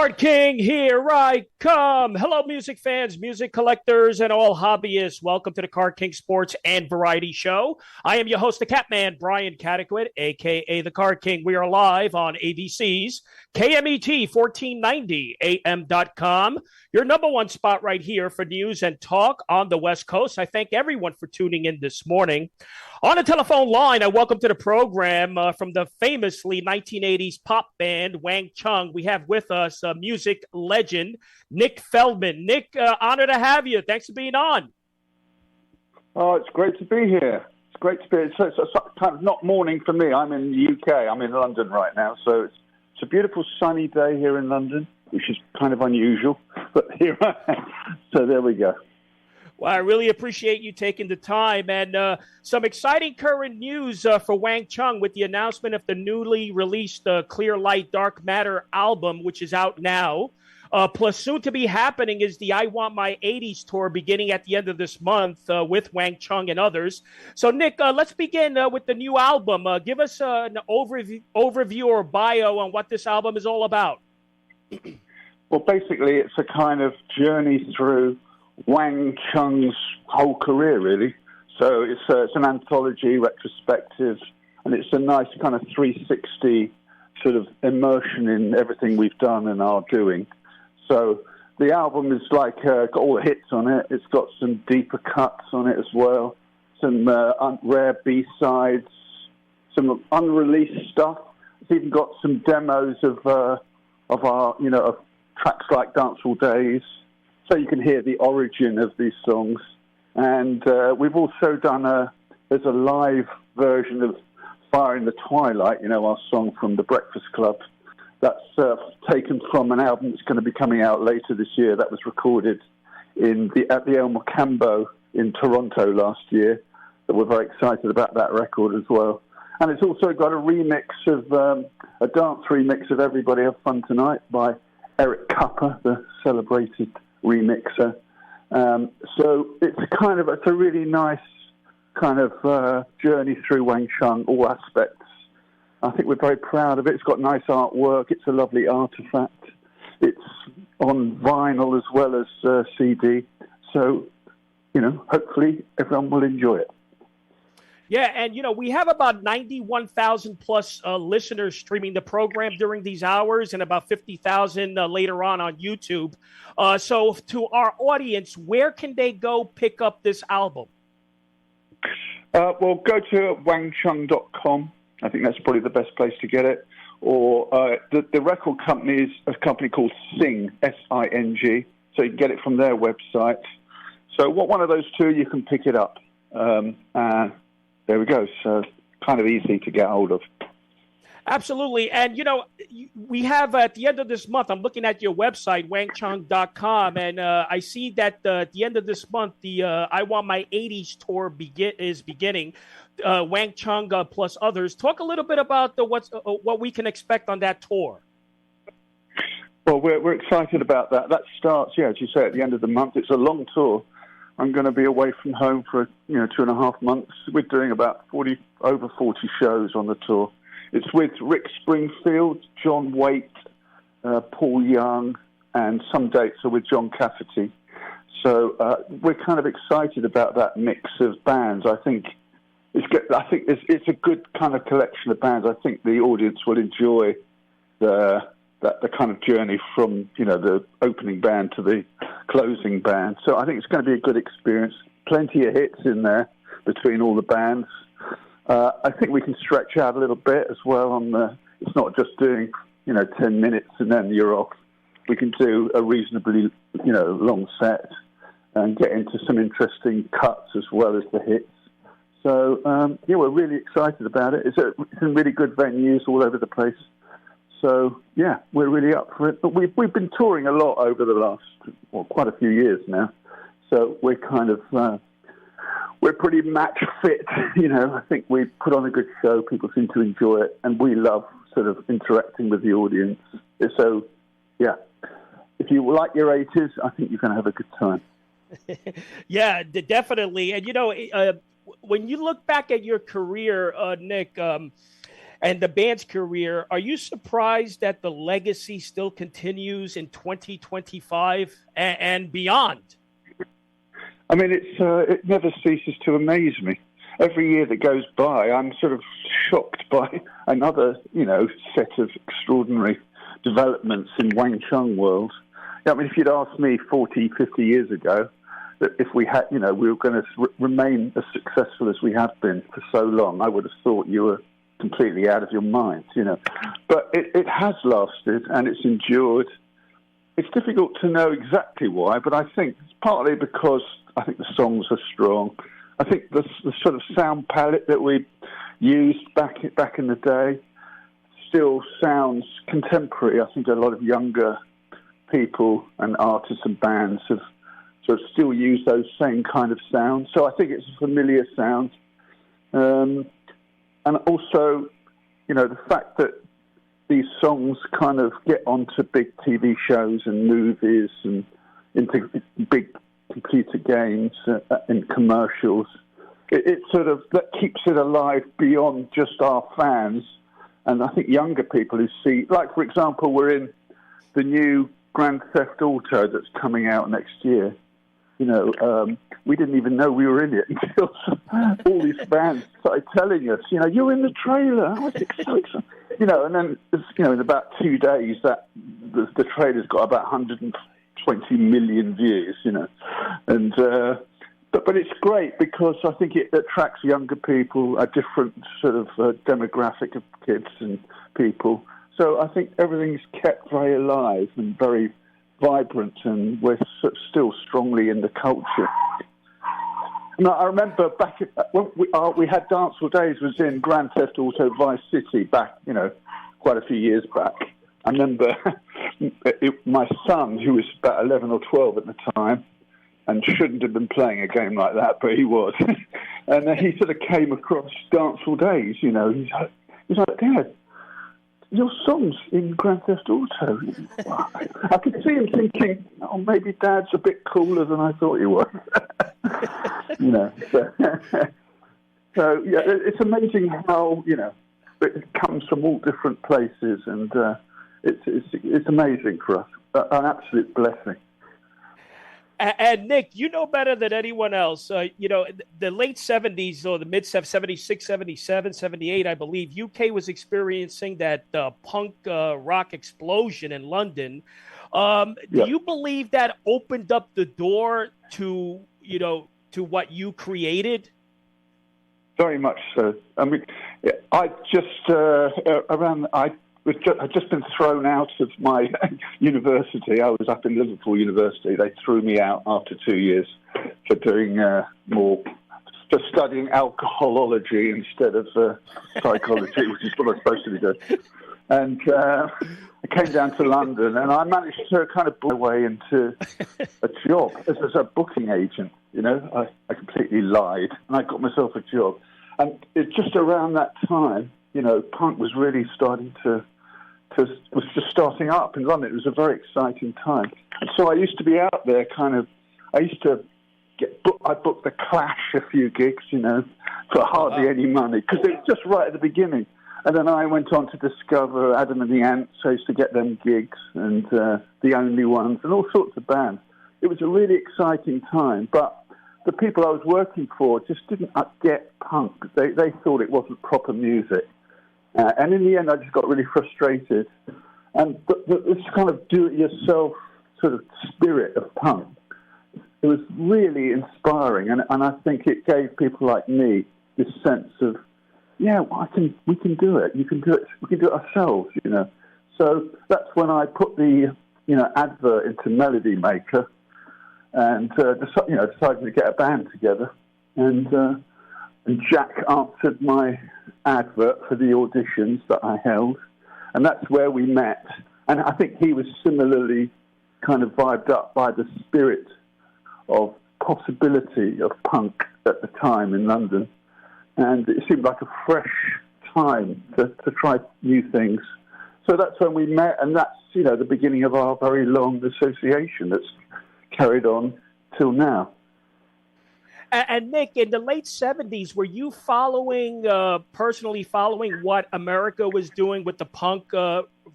Card King, here I come. Hello, music fans, music collectors, and all hobbyists. Welcome to the Card King Sports and Variety Show. I am your host, the Catman, Brian Cataquet, a.k.a. the Card King. We are live on ABC's KMET 1490 AM.com, your number one spot right here for news and talk on the West Coast. I thank everyone for tuning in this morning. On the telephone line, I welcome to the program from the famously 1980s pop band Wang Chung. We have with us music legend Nick Feldman. Nick, honor to have you. Thanks for being on. Oh, it's great to be here. It's great to be. It's kind of not morning for me. I'm in the UK. I'm in London right now, so it's a beautiful sunny day here in London, which is kind of unusual. But here I am. So there we go. Well, I really appreciate you taking the time. And some exciting current news for Wang Chung with the announcement of the newly released Clear Light, Dark Matter album, which is out now. Plus, soon to be happening is the I Want My 80s tour beginning at the end of this month with Wang Chung and others. So, Nick, let's begin with the new album. Give us an overview or bio on what this album is all about. Well, basically, it's a kind of journey through Wang Chung's whole career, really. So it's an anthology, retrospective, and it's a nice kind of 360 sort of immersion in everything we've done and are doing. So the album is like got all the hits on it. It's got some deeper cuts on it as well, some rare B-sides, some unreleased stuff. It's even got some demos of our, of tracks like Dance All Days, so you can hear the origin of these songs. And we've also done there's a live version of Fire in the Twilight, our song from the Breakfast Club. That's taken from an album that's going to be coming out later this year. That was recorded at the El Mocambo in Toronto last year. So we're very excited about that record as well. And it's also got a remix of, a dance remix of Everybody Have Fun Tonight by Eric Cupper, the celebrated remixer. So it's a really nice kind of journey through Wang Chung, all aspects. I think we're very proud of it. It's got nice artwork. It's a lovely artifact. It's on vinyl as well as CD. So, hopefully everyone will enjoy it. Yeah, and, we have about 91,000 plus listeners streaming the program during these hours and about 50,000 later on YouTube. So to our audience, where can they go pick up this album? Well, go to wangchung.com. I think that's probably the best place to get it. Or the record company is a company called Sing, S-I-N-G. So you can get it from their website. So one of those two, you can pick it up. There we go. So kind of easy to get hold of. Absolutely. And, we have at the end of this month, I'm looking at your website, wangchung.com, and I see that at the end of this month, the I Want My 80s tour is beginning. Wang Chung plus others. Talk a little bit about what we can expect on that tour. Well, we're excited about that. That starts, as you say, at the end of the month. It's a long tour. I'm going to be away from home for 2.5 months. We're doing about over 40 shows on the tour. It's with Rick Springfield, John Waite, Paul Young, and some dates are with John Cafferty. So we're kind of excited about that mix of bands. I think it's a good kind of collection of bands. I think the audience will enjoy the kind of journey from the opening band to the closing band. So I think it's going to be a good experience. Plenty of hits in there between all the bands. I think we can stretch out a little bit as well it's not just doing 10 minutes and then you're off. We can do a reasonably long set and get into some interesting cuts as well as the hits. So we're really excited about it. It's in really good venues all over the place. So, we're really up for it. But we've been touring a lot over the last, quite a few years now. So we're kind of, we're pretty match fit. I think we put on a good show. People seem to enjoy it. And we love sort of interacting with the audience. So, if you like your 80s, I think you're going to have a good time. Yeah, definitely. And, when you look back at your career, Nick, and the band's career, are you surprised that the legacy still continues in 2025 and beyond? I mean, it never ceases to amaze me. Every year that goes by, I'm sort of shocked by another, set of extraordinary developments in Wang Chung world. I mean, if you'd asked me 40, 50 years ago that if we had, we were going to remain as successful as we have been for so long, I would have thought you were completely out of your mind, But it has lasted and it's endured. It's difficult to know exactly why, but I think it's partly because I think the songs are strong. I think the sort of sound palette that we used back in the day still sounds contemporary. I think a lot of younger people and artists and bands have sort of still used those same kind of sounds. So I think it's a familiar sound. And also, the fact that these songs kind of get onto big TV shows and movies and into big computer games and commercials, it sort of that keeps it alive beyond just our fans. And I think younger people who see, like, for example, we're in the new Grand Theft Auto that's coming out next year. We didn't even know we were in it until all these fans started telling us, you're in the trailer. I was so excited. And then, in about 2 days, that the trailer's got about 120 million views, And but it's great because I think it attracts younger people, a different sort of demographic of kids and people. So I think everything's kept very alive and very vibrant, and we're still strongly in the culture. Now, I remember back when we had Dancehall Days was in Grand Theft Auto Vice City back, quite a few years back. I remember my son, who was about 11 or 12 at the time, and shouldn't have been playing a game like that, but he was. And he sort of came across Dancehall Days, He's like, Dad, your song's in Grand Theft Auto. I could see him thinking, maybe Dad's a bit cooler than I thought he was. So yeah, it's amazing how, it comes from all different places, and it's amazing for us, an absolute blessing. And Nick, you know better than anyone else, the late 70s or the mid 76, 77, 78, I believe, UK was experiencing that punk rock explosion in London. Do you believe that opened up the door to, to what you created? Very much so. I mean, I just, I'd just been thrown out of my university. I was up in Liverpool University. They threw me out after 2 years for doing for studying alcoholology instead of psychology, which is what I'm supposed to be doing. And I came down to London, and I managed to kind of book my way into a job as a booking agent. I completely lied, and I got myself a job. And it's just around that time, punk was really starting was just starting up in London. It was a very exciting time. And so I used to be out there I used to I booked the Clash a few gigs, for hardly any money, because it was just right at the beginning. And then I went on to discover Adam and the Ants. I used to get them gigs, and The Only Ones, and all sorts of bands. It was a really exciting time, but the people I was working for just didn't get punk. They thought it wasn't proper music. And in the end, I just got really frustrated. And this kind of do-it-yourself sort of spirit of punk, it was really inspiring. And I think it gave people like me this sense of, we can do it. We can do it ourselves, So that's when I put the, advert into Melody Maker and, decided to get a band together. And Jack answered my advert for the auditions that I held, and that's where we met. And I think he was similarly kind of vibed up by the spirit of possibility of punk at the time in London, and it seemed like a fresh time to try new things. So that's when we met, and that's the beginning of our very long association that's carried on till now. And Nick, in the late 70s, were you personally following what America was doing with the punk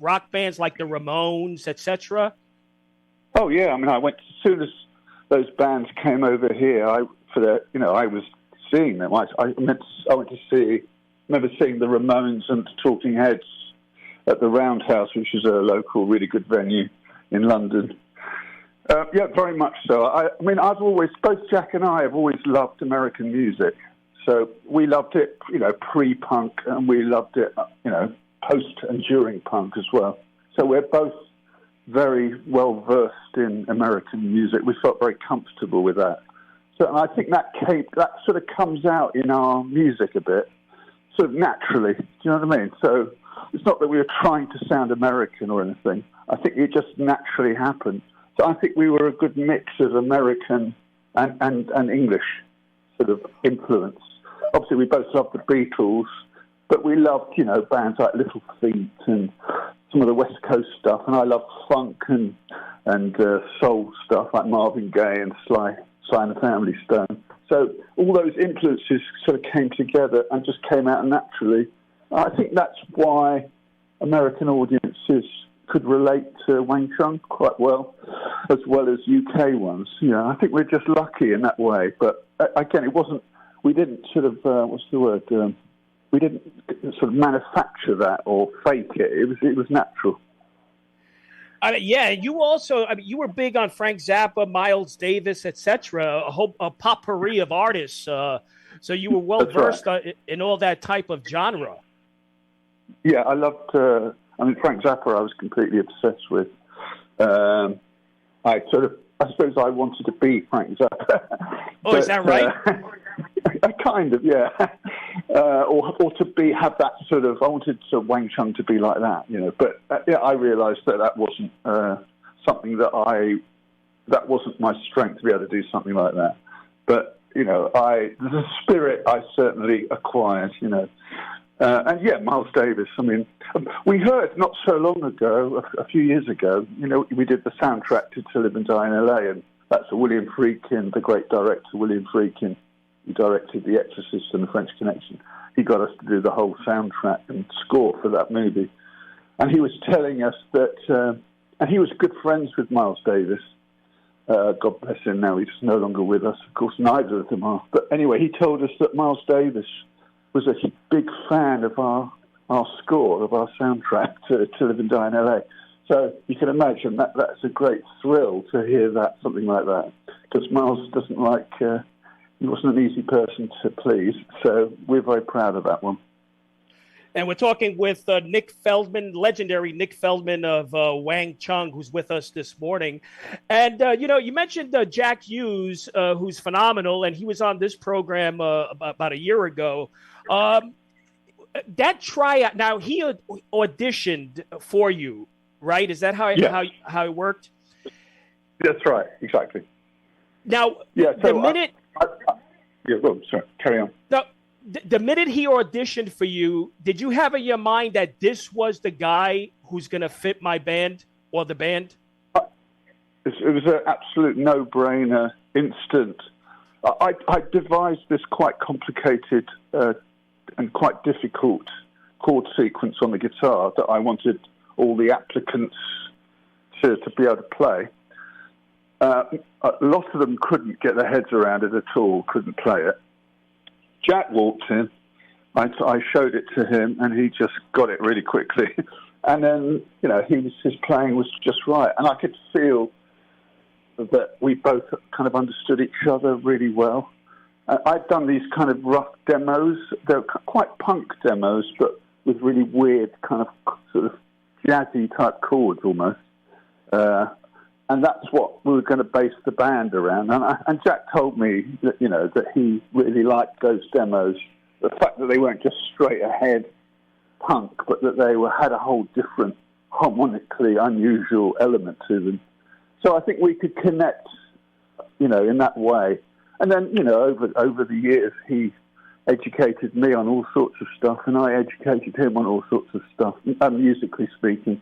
rock bands like the Ramones, etc.? Oh yeah, I mean, I went as soon as those bands came over here. I was seeing them. I went to see. Remember seeing the Ramones and the Talking Heads at the Roundhouse, which is a local, really good venue in London. Yeah, very much so. I mean, both Jack and I have always loved American music. So we loved it, pre-punk, and we loved it, post and during punk as well. So we're both very well versed in American music. We felt very comfortable with that. So and I think that sort of comes out in our music a bit, sort of naturally. Do you know what I mean? So it's not that we were trying to sound American or anything. I think it just naturally happened. So I think we were a good mix of American and English sort of influence. Obviously, we both loved the Beatles, but we loved, bands like Little Feat and some of the West Coast stuff. And I loved funk and soul stuff like Marvin Gaye and Sly and the Family Stone. So all those influences sort of came together and just came out naturally. I think that's why American audiences could relate to Wang Chung quite well as UK ones. I think we're just lucky in that way. But again, we didn't sort of, we didn't sort of manufacture that or fake it. It was natural. Yeah, you also, you were big on Frank Zappa, Miles Davis, etc., a potpourri of artists. So you were well versed in all that type of genre. Yeah, I loved. Frank Zappa, I was completely obsessed with. I suppose I wanted to be Frank Zappa. Oh, is that right? Kind of, yeah. Or to have that sort of. I wanted Wang Chung to be like that, But I realised that wasn't something that wasn't my strength to be able to do something like that. But the spirit I certainly acquired, And yeah, Miles Davis. I mean, we heard not so long ago, a few years ago, we did the soundtrack to Live and Die in LA, and that's William Friedkin, the great director William Friedkin, who directed The Exorcist and The French Connection. He got us to do the whole soundtrack and score for that movie. And he was telling us that, and he was good friends with Miles Davis. God bless him now, he's no longer with us. Of course, neither of them are. But anyway, he told us that Miles Davis was a big fan of our score, of our soundtrack to Live and Die in LA. So you can imagine that's a great thrill to hear something like that. Because Miles doesn't he wasn't an easy person to please. So we're very proud of that one. And we're talking with Nick Feldman, legendary Nick Feldman of Wang Chung, who's with us this morning. And, you mentioned Jack Hughes, who's phenomenal, and he was on this program about a year ago. That tryout, now he auditioned for you, right? Is that how it worked? That's right, exactly. Now, yeah, so the minute... sorry, carry on. No, the minute he auditioned for you, did you have in your mind that this was the guy who's going to fit my band or the band? It was an absolute no-brainer, instant. I devised this quite complicated and quite difficult chord sequence on the guitar that I wanted all the applicants to be able to play. A lot of them couldn't get their heads around it at all, couldn't play it. Jack walked in, I showed it to him, and he just got it really quickly. And then, his playing was just right. And I could feel that we both kind of understood each other really well. I'd done these kind of rough demos. They're quite punk demos, but with really weird kind of sort of jazzy type chords almost. And that's what we were going to base the band around. And Jack told me that, that he really liked those demos. The fact that they weren't just straight ahead punk, but that they had a whole different harmonically unusual element to them. So I think we could connect, in that way. And then, over the years, he educated me on all sorts of stuff, and I educated him on all sorts of stuff, musically speaking.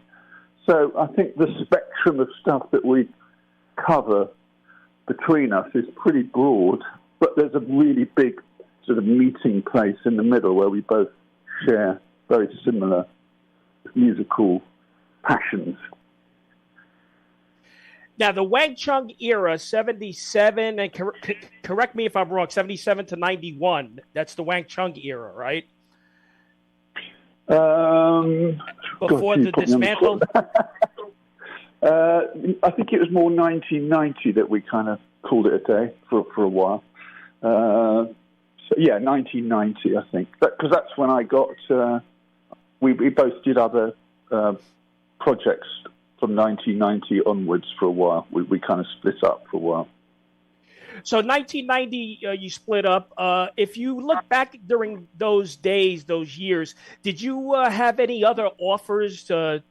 So I think the spectrum of stuff that we cover between us is pretty broad. but there's a really big sort of meeting place in the middle where we both share very similar musical passions. Now, the Wang Chung era, 77, and correct me if I'm wrong, 77 to 91, that's the Wang Chung era, right? Before the dismantle? I think it was more 1990 that we kind of called it a day for a while. So yeah, 1990, I think. Because that's when I got... we both did other projects from 1990 onwards for a while. We kind of split up for a while. So 1990, you split up. If you look back during those days, those years, did you have any other offers to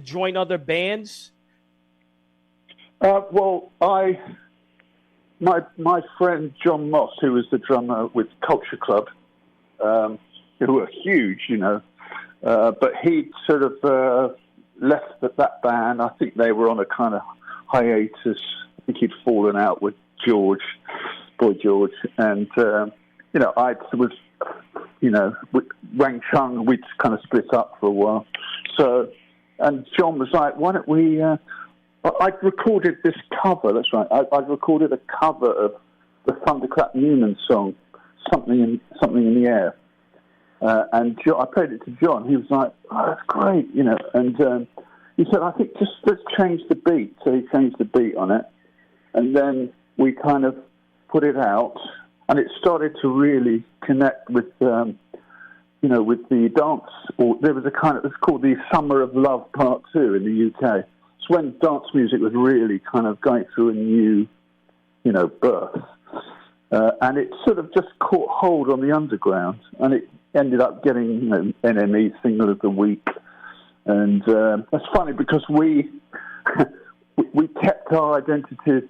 join other bands? Well, my friend John Moss, who was the drummer with Culture Club, who were huge, you know, but he sort of left that band. I think they were on a kind of hiatus. I think he'd fallen out with Boy George, and you know, I was, you know, with Wang Chung, we'd kind of split up for a while. So, and John was like, "Why don't we?" I'd recorded this cover. That's right. I'd recorded a cover of the Thunderclap Newman song, "Something in the Air," and I played it to John. He was like, "Oh, that's great," you know, and he said, "I think just let's change the beat." So he changed the beat on it, and then we kind of put it out, and it started to really connect with, you know, with the dance. Or there was a kind of, it's called the Summer of Love Part 2 in the UK. It's when dance music was really kind of going through a new, you know, birth. And it sort of just caught hold on the underground, and it ended up getting, you know, NME Single of the Week. And that's funny because we kept our identities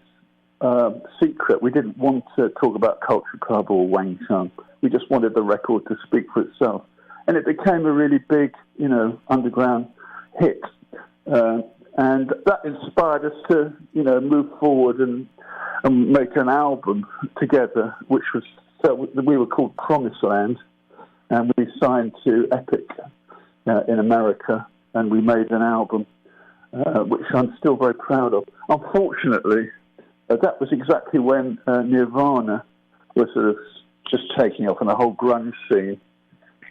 secret. We didn't want to talk about Culture Club or Wang Chung. We just wanted the record to speak for itself. And it became a really big, you know, underground hit. And that inspired us to, you know, move forward and make an album together, which was, so we were called Promised Land, and we signed to Epic in America, and we made an album, which I'm still very proud of. Unfortunately, that was exactly when Nirvana was sort of just taking off in the whole grunge scene,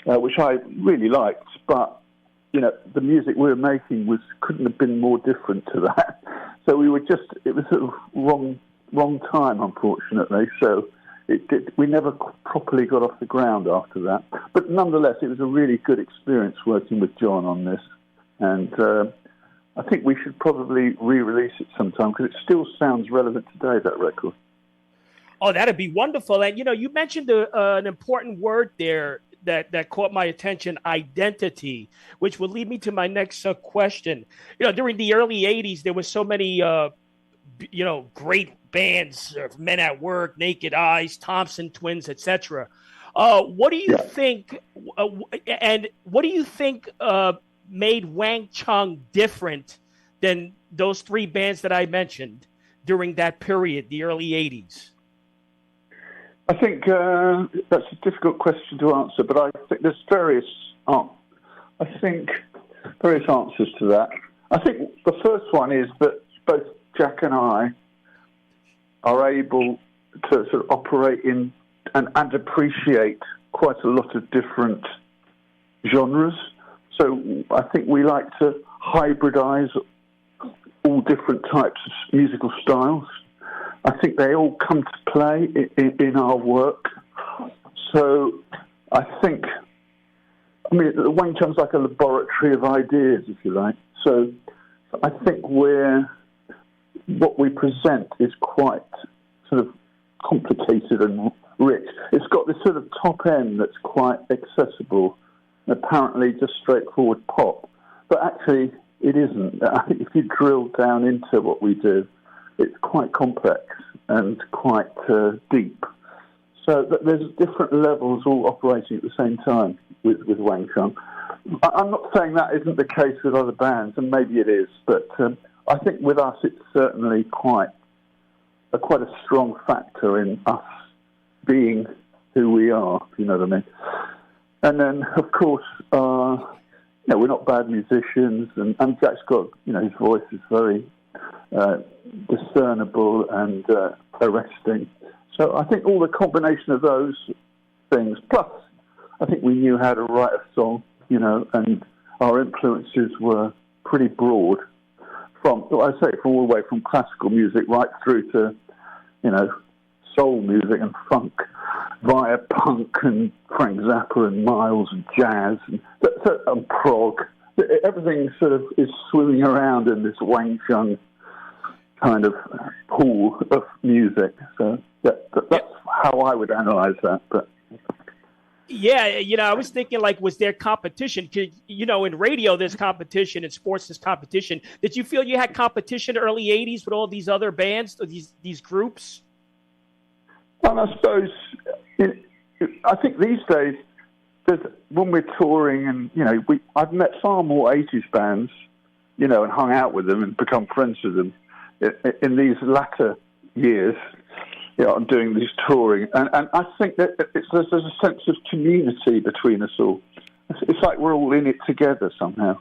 which I really liked. But, you know, the music we were making couldn't have been more different to that. So it was sort of wrong time, unfortunately. So we never properly got off the ground after that. But nonetheless, it was a really good experience working with John on this. And I think we should probably re-release it sometime because it still sounds relevant today, that record. Oh, that'd be wonderful. And, you know, you mentioned an important word there that caught my attention, identity, which will lead me to my next question. You know, during the early 80s, there were so many, you know, great bands, Men at Work, Naked Eyes, Thompson Twins, etc. What do you think, and what do you think made Wang Chung different than those three bands that I mentioned during that period, the early 80s? I think that's a difficult question to answer, but I think there's various answers to that. I think the first one is that both Jack and I are able to sort of operate in and appreciate quite a lot of different genres. So I think we like to hybridize all different types of musical styles. I think they all come to play in our work. So I think, Wang Chung's like a laboratory of ideas, if you like. So I think what we present is quite sort of complicated and rich. It's got this sort of top end that's quite accessible, apparently just straightforward pop. But actually, it isn't. If you drill down into what we do, it's quite complex and quite deep. So there's different levels all operating at the same time with Wang Chung. I'm not saying that isn't the case with other bands, and maybe it is, but I think with us it's certainly quite a strong factor in us being who we are, you know what I mean? And then, of course, we're not bad musicians, and Jack's got, his voice is very discernible and arresting. So I think all the combination of those things, plus I think we knew how to write a song, and our influences were pretty broad from all the way from classical music right through to, soul music and funk via punk and Frank Zappa and Miles and jazz and prog. Everything sort of is swimming around in this Wang Chung kind of pool of music. So that's how I would analyze that. But yeah, I was thinking, was there competition? In radio there's competition, in sports there's competition. Did you feel you had competition early 80s with all these other bands, these groups? And I suppose, I think these days, when we're touring and, I've met far more 80s bands, and hung out with them and become friends with them in these latter years, I'm doing these touring. And I think that there's a sense of community between us all. It's like we're all in it together somehow.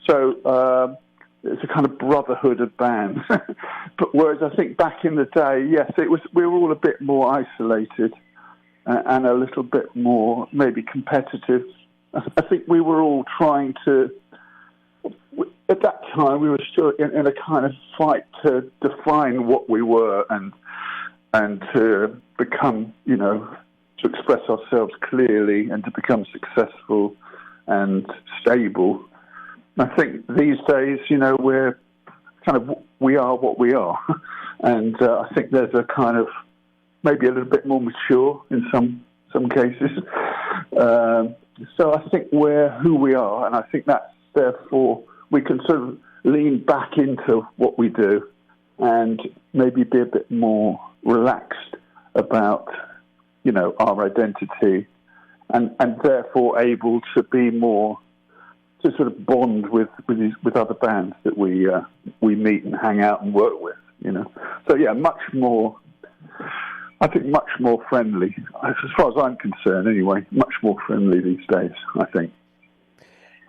So it's a kind of brotherhood of bands. But whereas I think back in the day, yes, we were all a bit more isolated and a little bit more maybe competitive. I think we were all trying to, at that time, we were still in a kind of fight to define what we were and to become, to express ourselves clearly and to become successful and stable. I think these days, we're kind of, we are what we are. And I think there's a kind of, maybe a little bit more mature in some cases. So I think we're who we are, and I think that's therefore we can sort of lean back into what we do and maybe be a bit more relaxed about, our identity and therefore able to be more, to sort of bond with other bands that we meet and hang out and work with, So yeah, much more friendly, as far as I'm concerned anyway, much more friendly these days, I think.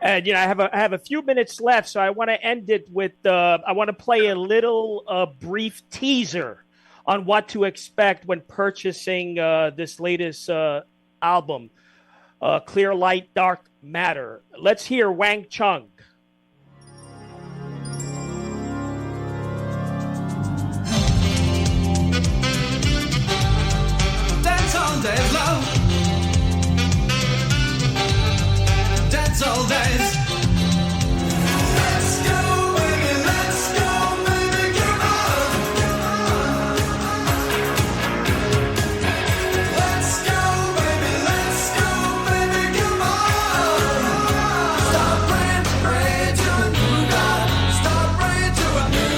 And, I have a few minutes left, so I want to end it with, I want to play a little brief teaser on what to expect when purchasing this latest album, Clear Light, Dark Matter. Let's hear Wang Chung. Dance all day long. Dance all days. Let's go, baby, come on. Let's go, baby, come on. Stop praying to a new God. Stop praying to a new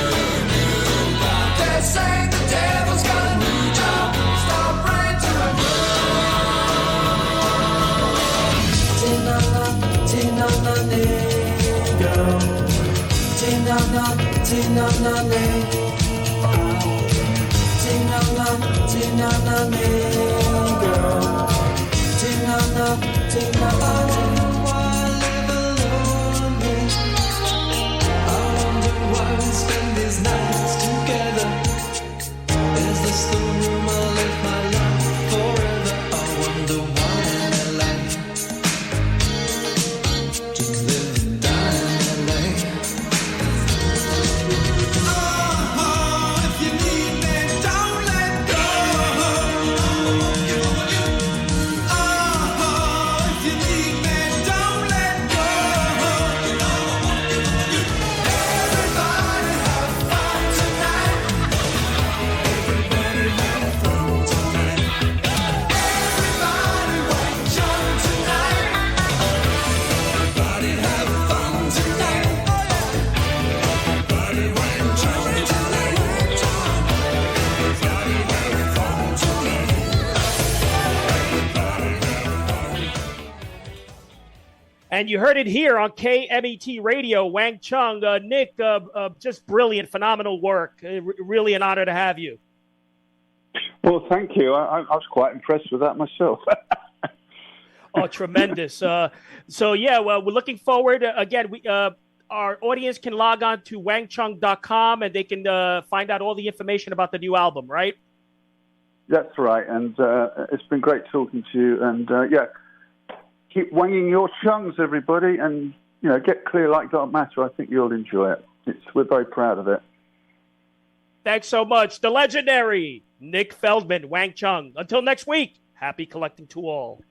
God. They say the devil's got a new job. Stop praying to a And you heard it here on KMET Radio. Wang Chung, Nick, just brilliant, phenomenal work. Really an honor to have you. Well, thank you. I was quite impressed with that myself. Oh, tremendous. So, yeah, well, we're looking forward. Again, our audience can log on to wangchung.com and they can find out all the information about the new album, right? That's right. And it's been great talking to you. And, keep wanging your chungs, everybody. And, get clear like dark matter. I think you'll enjoy it. We're very proud of it. Thanks so much. The legendary Nick Feldman, Wang Chung. Until next week, happy collecting to all.